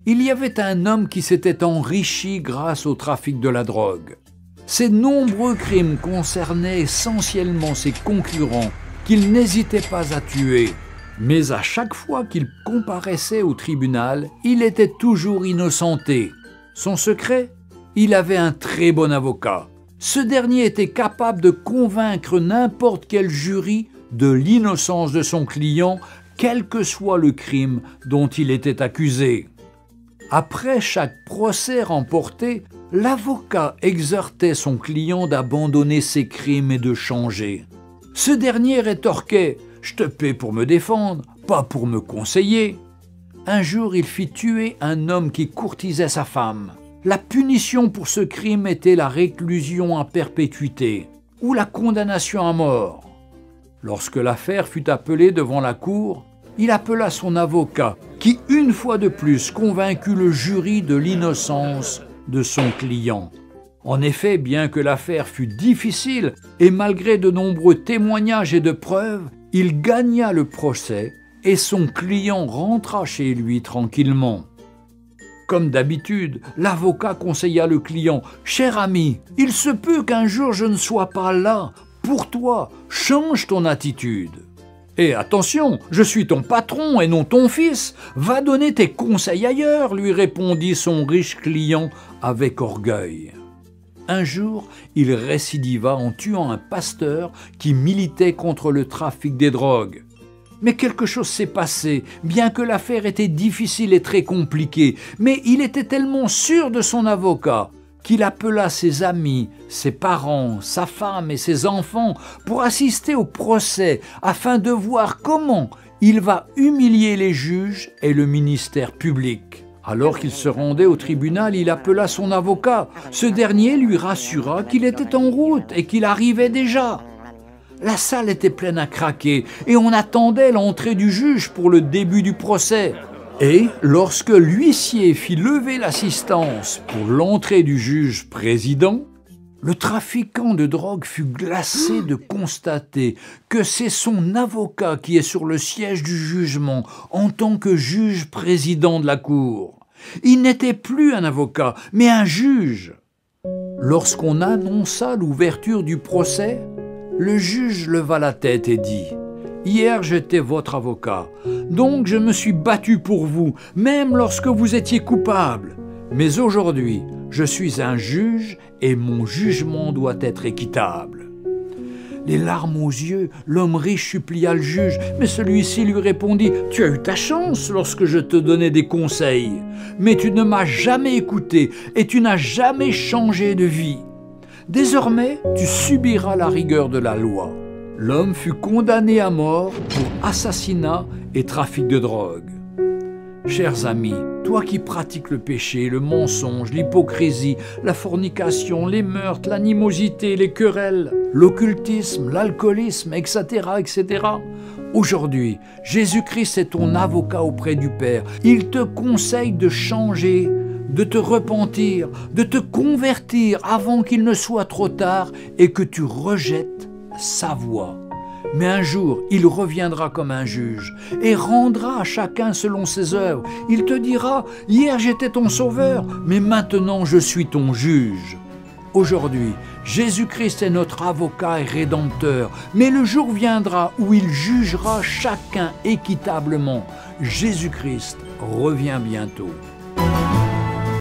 Il y avait un homme qui s'était enrichi grâce au trafic de la drogue. Ses nombreux crimes concernaient essentiellement ses concurrents qu'il n'hésitait pas à tuer. Mais à chaque fois qu'il comparaissait au tribunal, il était toujours innocenté. Son secret? Il avait un très bon avocat. Ce dernier était capable de convaincre n'importe quel jury de l'innocence de son client, quel que soit le crime dont il était accusé. Après chaque procès remporté, l'avocat exhortait son client d'abandonner ses crimes et de changer. Ce dernier rétorquait « Je te paie pour me défendre, pas pour me conseiller ». Un jour, il fit tuer un homme qui courtisait sa femme. La punition pour ce crime était la réclusion à perpétuité ou la condamnation à mort. Lorsque l'affaire fut appelée devant la cour, il appela son avocat qui, une fois de plus, convaincut le jury de l'innocence de son client. En effet, bien que l'affaire fût difficile et malgré de nombreux témoignages et de preuves, il gagna le procès et son client rentra chez lui tranquillement. Comme d'habitude, l'avocat conseilla le client « Cher ami, il se peut qu'un jour je ne sois pas là. Pour toi, change ton attitude. Et attention, je suis ton patron et non ton fils. Va donner tes conseils ailleurs, lui répondit son riche client avec orgueil. Un jour, il récidiva en tuant un pasteur qui militait contre le trafic des drogues. Mais quelque chose s'est passé, bien que l'affaire était difficile et très compliquée. Mais il était tellement sûr de son avocat qu'il appela ses amis, ses parents, sa femme et ses enfants pour assister au procès afin de voir comment il va humilier les juges et le ministère public. Alors qu'il se rendait au tribunal, il appela son avocat. Ce dernier lui rassura qu'il était en route et qu'il arrivait déjà. La salle était pleine à craquer et on attendait l'entrée du juge pour le début du procès. Et lorsque l'huissier fit lever l'assistance pour l'entrée du juge président, le trafiquant de drogue fut glacé de constater que c'est son avocat qui est sur le siège du jugement en tant que juge président de la cour. Il n'était plus un avocat, mais un juge. Lorsqu'on annonça l'ouverture du procès, le juge leva la tête et dit « Hier, j'étais votre avocat, donc je me suis battu pour vous, même lorsque vous étiez coupable. Mais aujourd'hui, je suis un juge et mon jugement doit être équitable. » Les larmes aux yeux, l'homme riche supplia le juge, mais celui-ci lui répondit « Tu as eu ta chance lorsque je te donnais des conseils, mais tu ne m'as jamais écouté et tu n'as jamais changé de vie. Désormais, tu subiras la rigueur de la loi. » L'homme fut condamné à mort pour assassinat et trafic de drogue. Chers amis, toi qui pratiques le péché, le mensonge, l'hypocrisie, la fornication, les meurtres, l'animosité, les querelles, l'occultisme, l'alcoolisme, etc., etc., aujourd'hui, Jésus-Christ est ton avocat auprès du Père. Il te conseille de changer, de te repentir, de te convertir avant qu'il ne soit trop tard et que tu rejettes sa voix. Mais un jour, il reviendra comme un juge et rendra à chacun selon ses œuvres. Il te dira « Hier j'étais ton sauveur, mais maintenant je suis ton juge. » Aujourd'hui, Jésus-Christ est notre avocat et rédempteur, mais le jour viendra où il jugera chacun équitablement. Jésus-Christ revient bientôt.